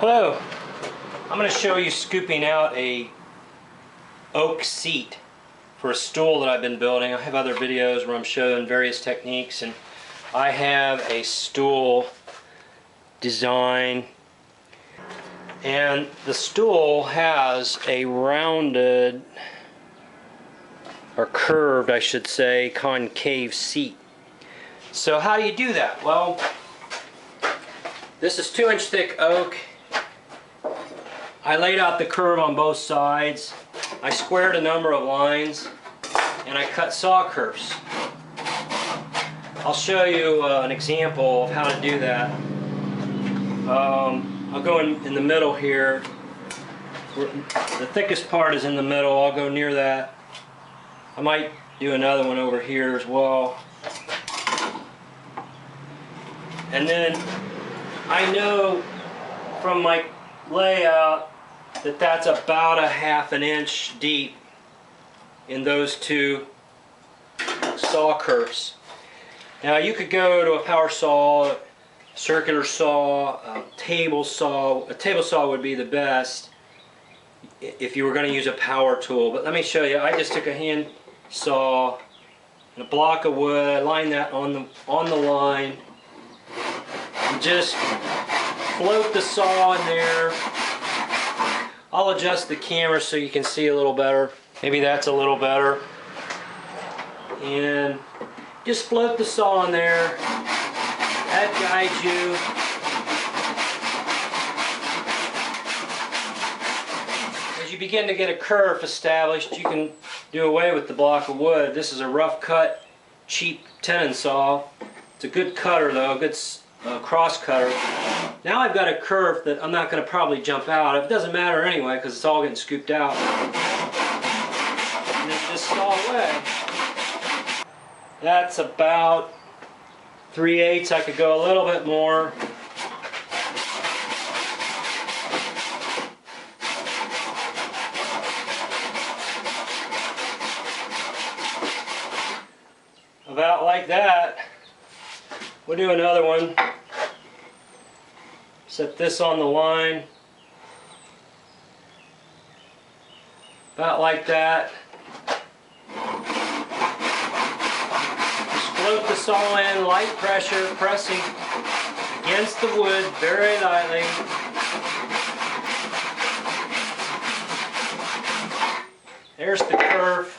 Hello, I'm going to show you scooping out a oak seat for a stool that I've been building. I have other videos where I'm showing various techniques, and I have a stool design, and the stool has a rounded, or curved I should say, concave seat. So how do you do that? Well, this is 2-inch thick oak. I laid out the curve on both sides. I squared a number of lines and I cut saw curves. I'll show you an example of how to do that. I'll go in the middle here. The thickest part is in the middle. I'll go near that. I might do another one over here as well. And then I know from my layout that that's about a ½ an inch deep in those two saw curves. Now you could go to a power saw, circular saw, a table saw. A table saw would be the best if you were going to use a power tool. But let me show you. I just took a hand saw and a block of wood. I lined that on the line. And just float the saw in there. I'll adjust the camera so you can see a little better. Maybe that's a little better. And just float the saw in there. That guides you. As you begin to get a curve established, you can do away with the block of wood. This is a rough cut, cheap tenon saw. It's a good cutter though, a good cross cutter. Now I've got a curve that I'm not going to probably jump out. It doesn't matter anyway because it's all getting scooped out. And then just saw away. That's about 3/8. I could go a little bit more. About like that. We'll do another one. Set this on the line. About like that. Just float the saw in, light pressure, pressing against the wood very lightly. There's the curve.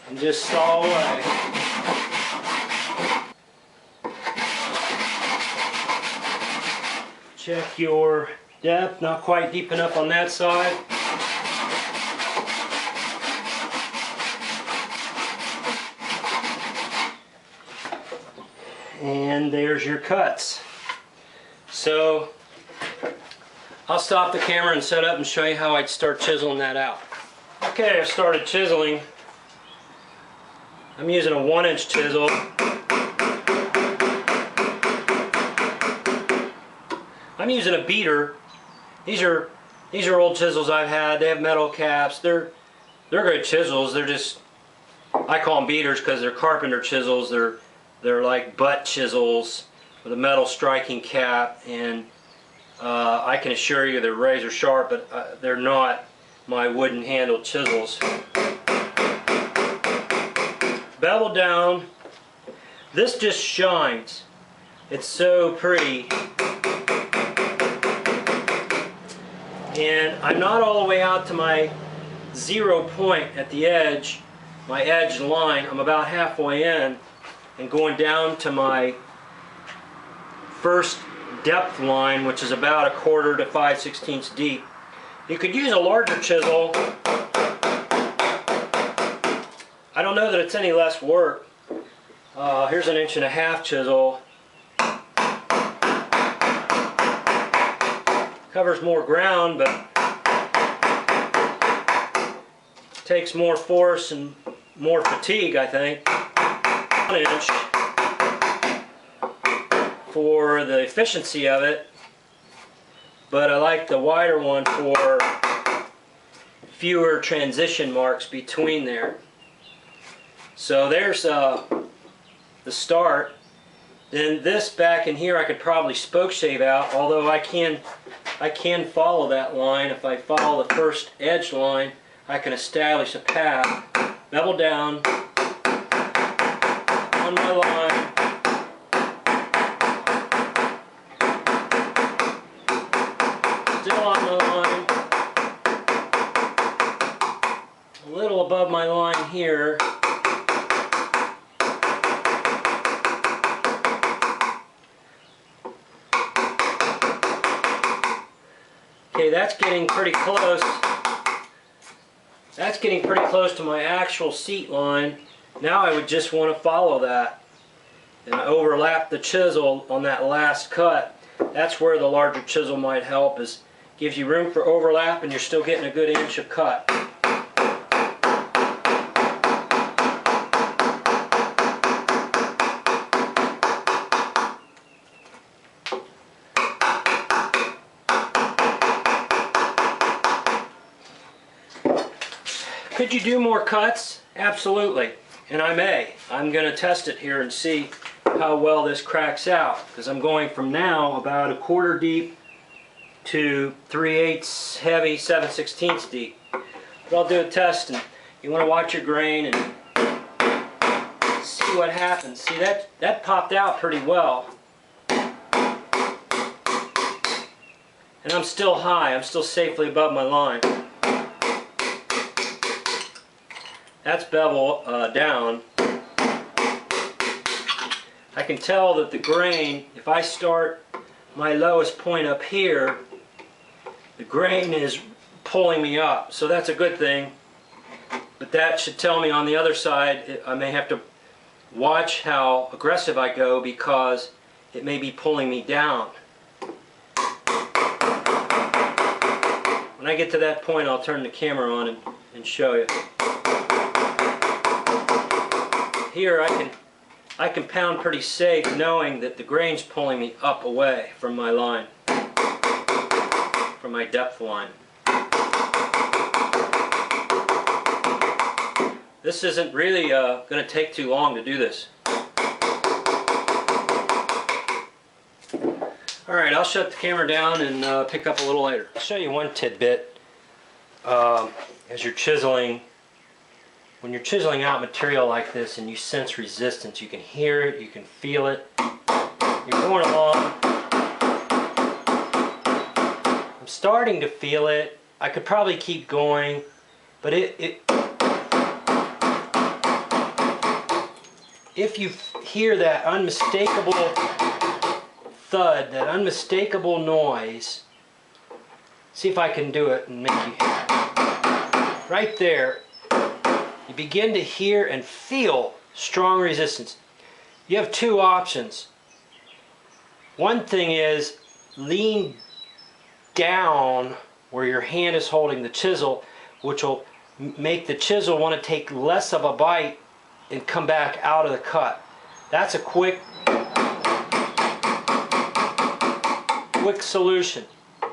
And just saw away. Check your depth, not quite deep enough on that side. And there's your cuts. So I'll stop the camera and set up and show you how I'd start chiseling that out. Okay, I started chiseling. I'm using a 1-inch chisel. I'm using a beater. These are old chisels I've had. They have metal caps. They're good chisels. They're just, I call them beaters because they're carpenter chisels. They're like butt chisels with a metal striking cap, and I can assure you they're razor sharp, but they're not my wooden handled chisels. Bevel down. This just shines. It's so pretty. And I'm not all the way out to my 0 point at the edge, my edge line. I'm about halfway in and going down to my first depth line, which is about 1/4 to 5/16 deep. You could use a larger chisel. I don't know that it's any less work. Here's an 1.5-inch chisel. Covers more ground, but takes more force and more fatigue, I think. 1 inch for the efficiency of it, but I like the wider one for fewer transition marks between there. So there's the start. Then this back in here I could probably spoke shave out, although I can I can follow that line. If I follow the first edge line, I can establish a path, bevel down, on my line, still on my line, a little above my line here. Okay, that's getting pretty close. That's getting pretty close to my actual seat line. Now I would just want to follow that and overlap the chisel on that last cut. That's where the larger chisel might help, is gives you room for overlap and you're still getting a good inch of cut. Could you do more cuts? Absolutely, and I may. I'm going to test it here and see how well this cracks out, because I'm going from now about 1/4 deep to 3/8 heavy, 7/16 deep. But I'll do a test, and you want to watch your grain and see what happens. See, that popped out pretty well. And I'm still high. I'm still safely above my line. That's bevel down. I can tell that the grain, if I start my lowest point up here, the grain is pulling me up. So that's a good thing. But that should tell me on the other side, I may have to watch how aggressive I go, because it may be pulling me down. When I get to that point, I'll turn the camera on and show you. Here I can pound pretty safe, knowing that the grain's pulling me up away from my line, from my depth line. This isn't really going to take too long to do this. Alright, I'll shut the camera down and pick up a little later. I'll show you one tidbit. As you're chiseling, when you're chiseling out material like this and you sense resistance, you can hear it, you can feel it. You're going along. I'm starting to feel it. I could probably keep going, but if you hear that unmistakable thud, that unmistakable noise, see if I can do it and make you, right there, you begin to hear and feel strong resistance. You have two options. One thing is lean down where your hand is holding the chisel, which will make the chisel want to take less of a bite and come back out of the cut. That's a quick solution.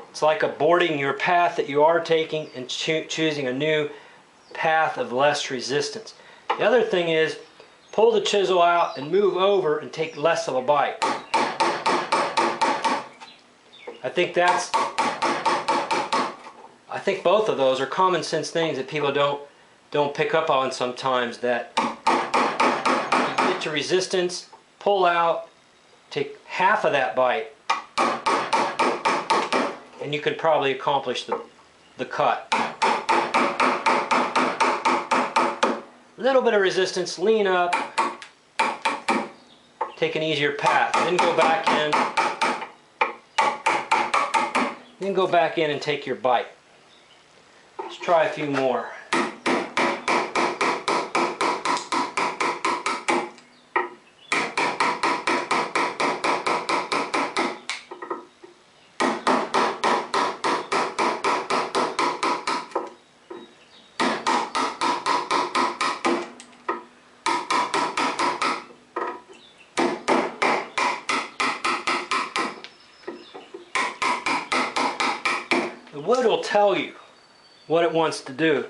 It's like aborting your path that you are taking and choosing a new path of less resistance. The other thing is pull the chisel out and move over and take less of a bite. I think both of those are common sense things that people don't pick up on sometimes, that you get to resistance, pull out, take half of that bite, and you could probably accomplish the cut. A little bit of resistance, lean up, take an easier path, then go back in and take your bite. Let's try a few more. The wood will tell you what it wants to do.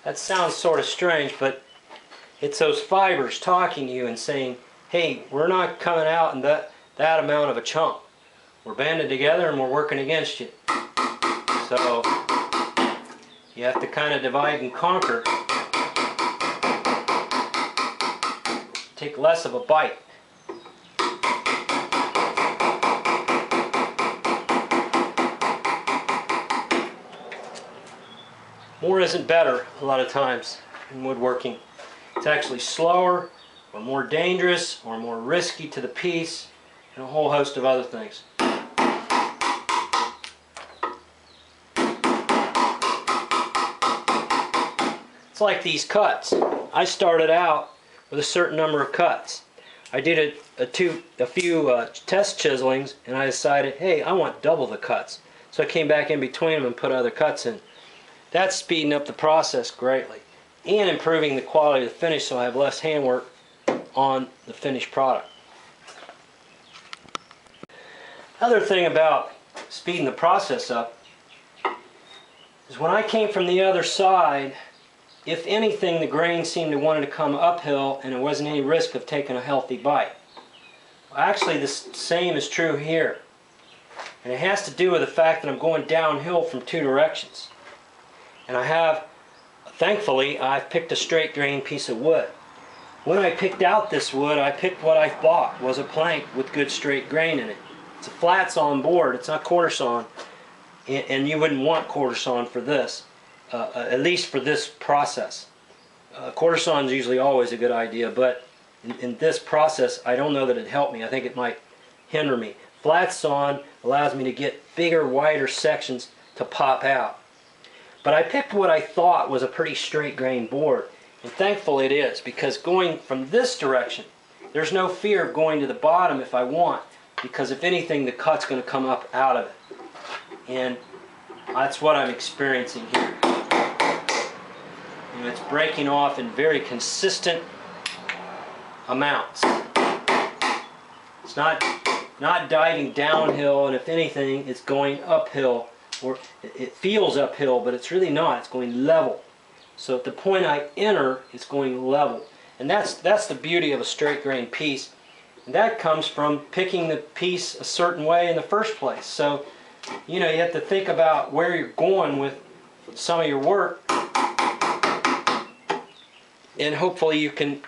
That sounds sort of strange, but it's those fibers talking to you and saying, hey, we're not coming out in that amount of a chunk. we're banded together and we're working against you. So you have to kind of divide and conquer. Take less of a bite. More isn't better a lot of times in woodworking. It's actually slower, or more dangerous, or more risky to the piece, and a whole host of other things. It's like these cuts. I started out with a certain number of cuts. I did a few test chiselings, and I decided, hey, I want double the cuts. So I came back in between them and put other cuts in. That's speeding up the process greatly and improving the quality of the finish, so I have less handwork on the finished product. Other thing about speeding the process up is when I came from the other side, if anything, the grain seemed to want to come uphill and there wasn't any risk of taking a healthy bite. Well, actually, the same is true here. And it has to do with the fact that I'm going downhill from two directions. And I have, thankfully, I've picked a straight grain piece of wood. When I picked out this wood, I picked what I bought was a plank with good straight grain in it. It's a flat sawn board, it's not quarter sawn, and you wouldn't want quarter sawn for this. At least for this process. Quarter sawn is usually always a good idea, but in this process I don't know that it helped me. I think it might hinder me. Flat sawn allows me to get bigger, wider sections to pop out. But I picked what I thought was a pretty straight grain board, and thankfully it is, because going from this direction, there's no fear of going to the bottom if I want, because if anything, the cut's going to come up out of it. And that's what I'm experiencing here. You know, it's breaking off in very consistent amounts. It's not diving downhill, and if anything, it's going uphill, or it feels uphill, but it's really not. It's going level. So at the point I enter, it's going level. And that's the beauty of a straight grain piece. And that comes from picking the piece a certain way in the first place. So, you know, you have to think about where you're going with some of your work, and hopefully you can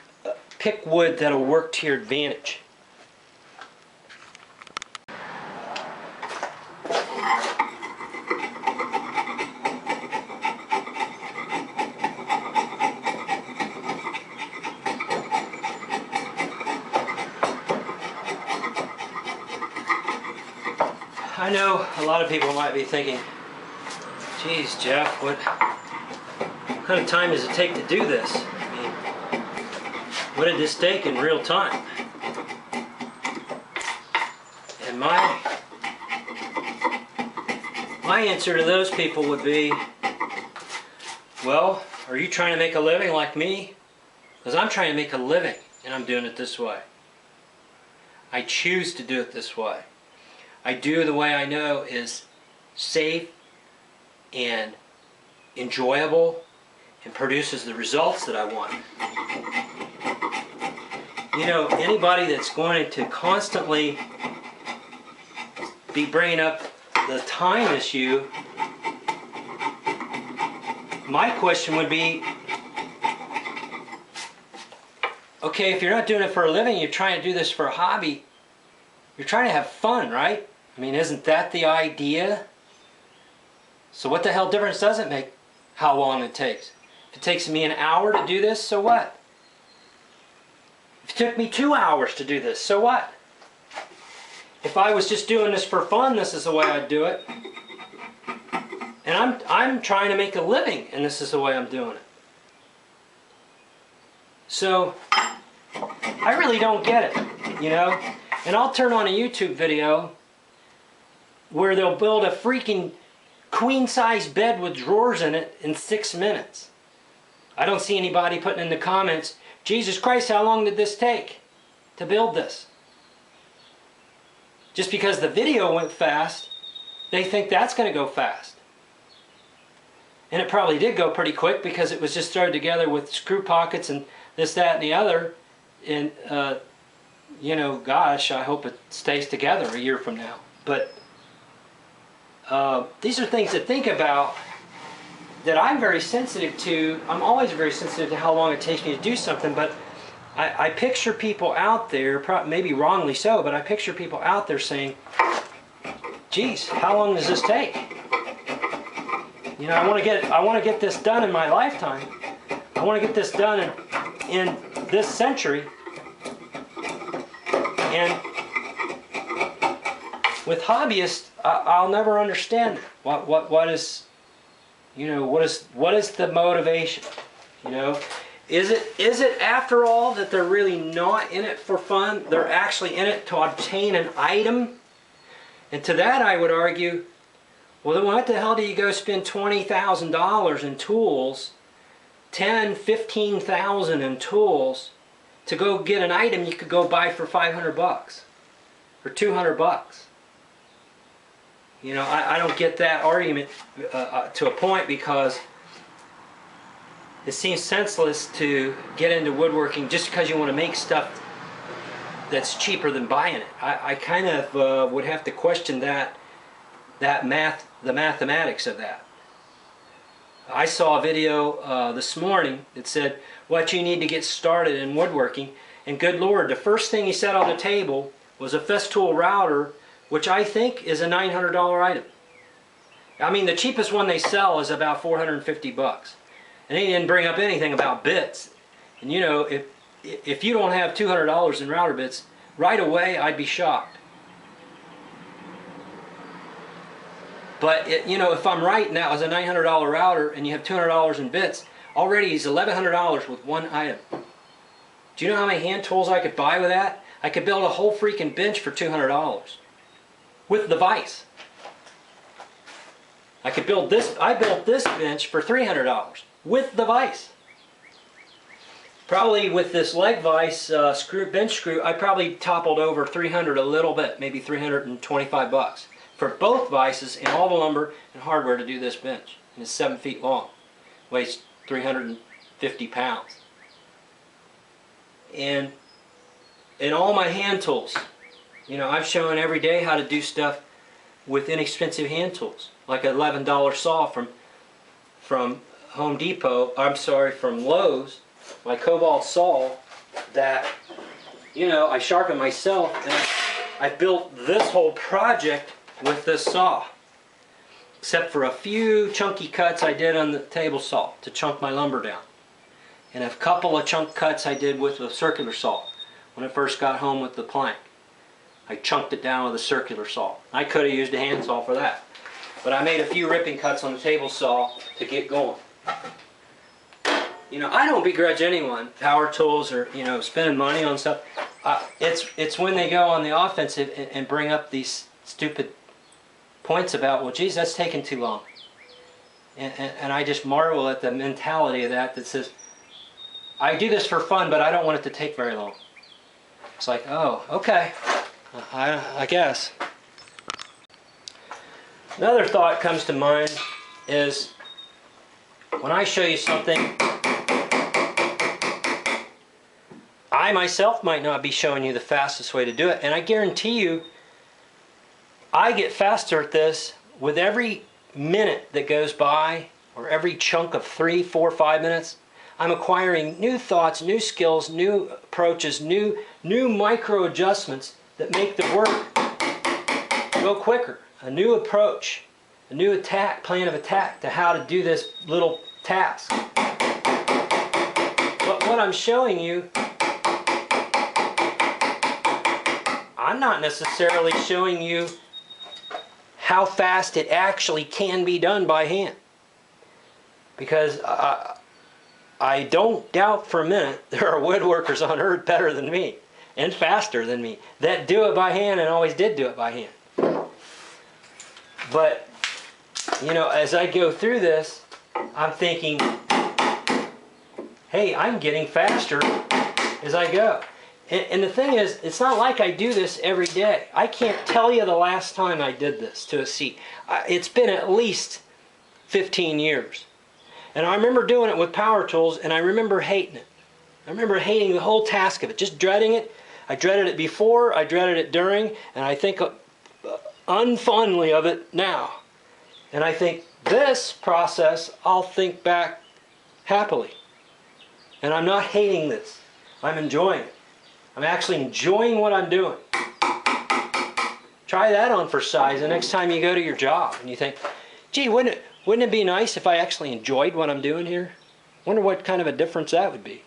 pick wood that'll work to your advantage. I know a lot of people might be thinking, geez, Jeff, what kind of time does it take to do this? I mean, what did this take in real time? And my answer to those people would be, well, are you trying to make a living like me? Because I'm trying to make a living, and I'm doing it this way. I choose to do it this way. I do the way I know is safe and enjoyable and produces the results that I want. You know, anybody that's going to constantly be bringing up the time issue, my question would be, okay, if you're not doing it for a living, you're trying to do this for a hobby, you're trying to have fun, right? I mean, isn't that the idea? So what the hell difference does it make how long it takes? If it takes me an hour to do this, so what? If it took me 2 hours to do this, so what? If I was just doing this for fun, this is the way I'd do it. And I'm trying to make a living, and this is the way I'm doing it. So I really don't get it, you know? And I'll turn on a YouTube video where they'll build a freaking queen-size bed with drawers in it in 6 minutes. I don't see anybody putting in the comments, Jesus Christ, how long did this take to build this? Just because the video went fast, they think that's going to go fast. And it probably did go pretty quick because it was just thrown together with screw pockets and this, that, and the other. And, you know, gosh, I hope it stays together a year from now. But these are things to think about that I'm very sensitive to. I'm always very sensitive to how long it takes me to do something, but I picture people out there, maybe wrongly so, but I picture people out there saying, geez, how long does this take? You know, I want to get this done in my lifetime. I want to get this done in this century. And with hobbyists, I'll never understand what is, you know, what is the motivation? You know, is it after all that they're really not in it for fun? They're actually in it to obtain an item? And to that I would argue, well then what the hell do you go spend $20,000 in tools, $10,000, $15,000 in tools to go get an item you could go buy for $500 or $200? You know, I don't get that argument to a point, because it seems senseless to get into woodworking just because you want to make stuff that's cheaper than buying it. I kind of would have to question the mathematics of that. I saw a video this morning that said what you need to get started in woodworking, and good Lord, the first thing he said on the table was a Festool router, which I think is a $900 item. I mean, the cheapest one they sell is about $450. And he didn't bring up anything about bits. And you know, if you don't have $200 in router bits, right away I'd be shocked. But you know, if I'm right and that was a $900 router and you have $200 in bits, already he's $1,100 with one item. Do you know how many hand tools I could buy with that? I could build a whole freaking bench for $200 with the vise. I could build this. I built this bench for $300 with the vise. Probably with this leg vise bench screw, I probably toppled over $300 a little bit, maybe $325 for both vices and all the lumber and hardware to do this bench. And it's 7 feet long, weighs 350 pounds. And all my hand tools, you know, I'm showing every day how to do stuff with inexpensive hand tools, like an $11 saw from Home Depot. I'm sorry, from Lowe's. My Cobalt saw that, you know, I sharpen myself, and I built this whole project with this saw, except for a few chunky cuts I did on the table saw to chunk my lumber down, and a couple of chunk cuts I did with a circular saw when I first got home with the plank. I chunked it down with a circular saw. I could have used a hand saw for that, but I made a few ripping cuts on the table saw to get going. You know, I don't begrudge anyone power tools or, you know, spending money on stuff. It's when they go on the offensive and bring up these stupid points about, well, geez, that's taking too long. And I just marvel at the mentality of that says, I do this for fun, but I don't want it to take very long. It's like, oh, okay, I guess. Another thought comes to mind is when I show you something, I myself might not be showing you the fastest way to do it, and I guarantee you I get faster at this with every minute that goes by, or every chunk of 3, 4, 5 minutes. I'm acquiring new thoughts, new skills, new approaches, new micro adjustments that make the work go quicker. A new approach, a new plan of attack to how to do this little task. But what I'm showing you, I'm not necessarily showing you how fast it actually can be done by hand. Because I don't doubt for a minute there are woodworkers on earth better than me and faster than me that do it by hand and always did do it by hand. But, you know, as I go through this, I'm thinking, hey, I'm getting faster as I go. And the thing is, it's not like I do this every day. I can't tell you the last time I did this to a seat. It's been at least 15 years. And I remember doing it with power tools, and I remember hating it. I remember hating the whole task of it, just dreading it. I dreaded it before, I dreaded it during, and I think unfondly of it now. And I think this process, I'll think back happily. And I'm not hating this. I'm enjoying it. I'm actually enjoying what I'm doing. Try that on for size the next time you go to your job and you think, gee, wouldn't it be nice if I actually enjoyed what I'm doing here? Wonder what kind of a difference that would be.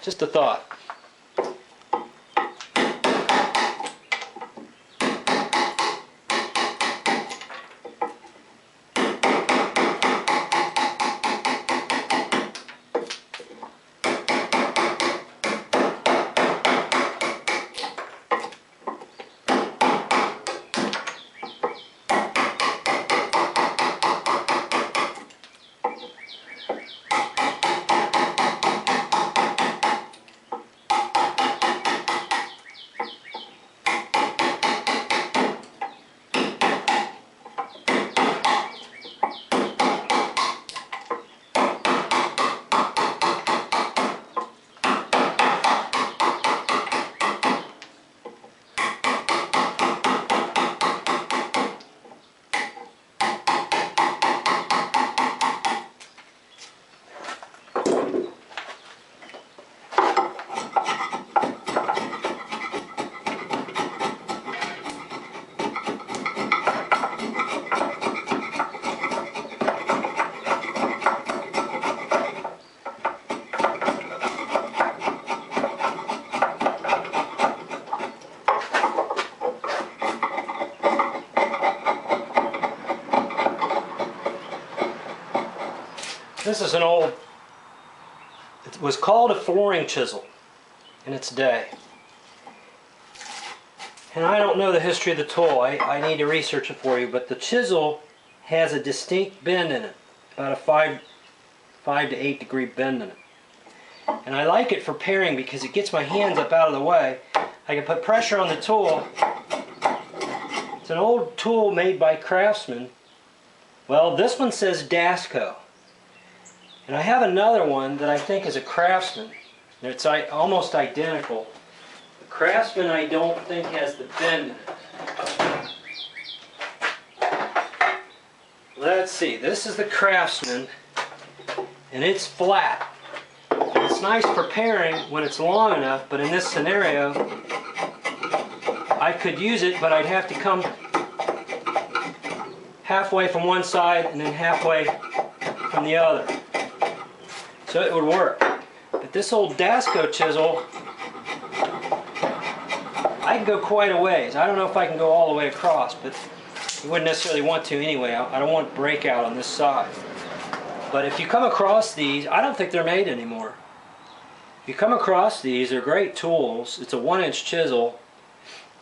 Just a thought. This is an old, it was called a flooring chisel in its day. And I don't know the history of the tool. I need to research it for you, but the chisel has a distinct bend in it, about a 5 to 8 degree bend in it. And I like it for paring because it gets my hands up out of the way. I can put pressure on the tool. It's an old tool made by Craftsman. Well, this one says Dasco. And I have another one that I think is a Craftsman. It's almost identical. The Craftsman I don't think has the bend in it. Let's see, this is the Craftsman, and it's flat. And it's nice for paring when it's long enough, but in this scenario, I could use it, but I'd have to come halfway from one side and then halfway from the other. So it would work. But this old Dasco chisel, I can go quite a ways. I don't know if I can go all the way across, but you wouldn't necessarily want to anyway. I don't want breakout on this side. But if you come across these, I don't think they're made anymore. If you come across these, they're great tools. It's a 1-inch chisel.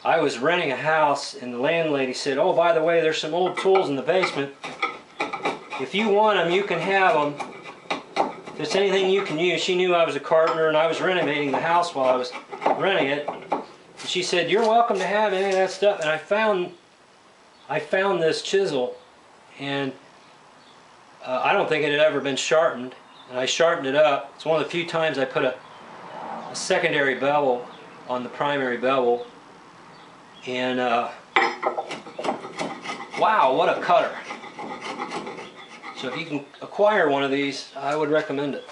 I was renting a house and the landlady said, oh, by the way, there's some old tools in the basement. If you want them, you can have them. If it's anything you can use. She knew I was a carpenter and I was renovating the house while I was renting it. And she said, you're welcome to have any of that stuff. And I found this chisel, and I don't think it had ever been sharpened. And I sharpened it up. It's one of the few times I put a secondary bevel on the primary bevel. And wow, what a cutter. So if you can acquire one of these, I would recommend it.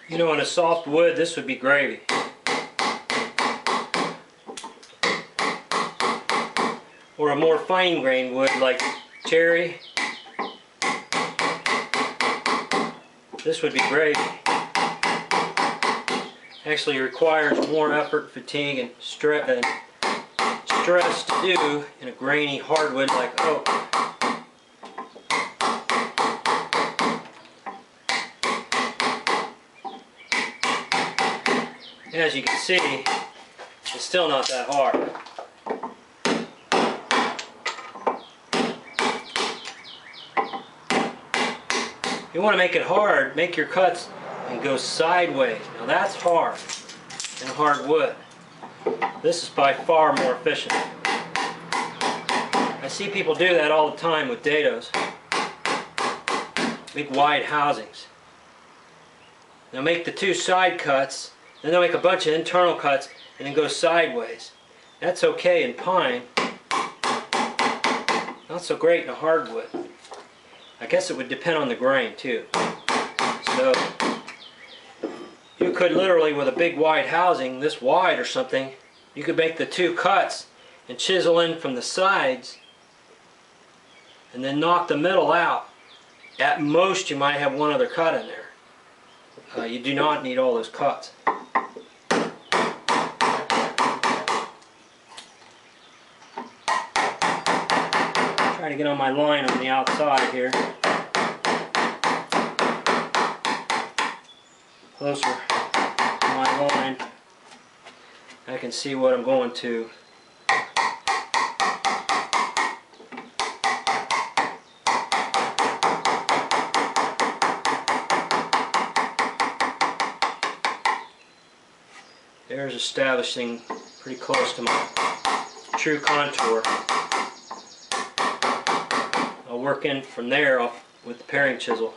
You know, on a soft wood, this would be gravy. Or a more fine-grained wood like cherry. This would be gravy. Actually requires more effort, fatigue, and stress to do in a grainy hardwood like oak. As you can see, it's still not that hard. If you want to make it hard, make your cuts and go sideways. Now that's hard in hardwood. This is by far more efficient. I see people do that all the time with dados. Make wide housings. They'll make the two side cuts, then they'll make a bunch of internal cuts and then go sideways. That's okay in pine. Not so great in a hardwood. I guess it would depend on the grain too. So you could literally, with a big wide housing, this wide or something, you could make the two cuts and chisel in from the sides and then knock the middle out. At most you might have one other cut in there. You do not need all those cuts. Try to get on my line on the outside here. Closer to my line. I can see what I'm going to. There's establishing pretty close to my true contour. I'll work in from there off with the paring chisel.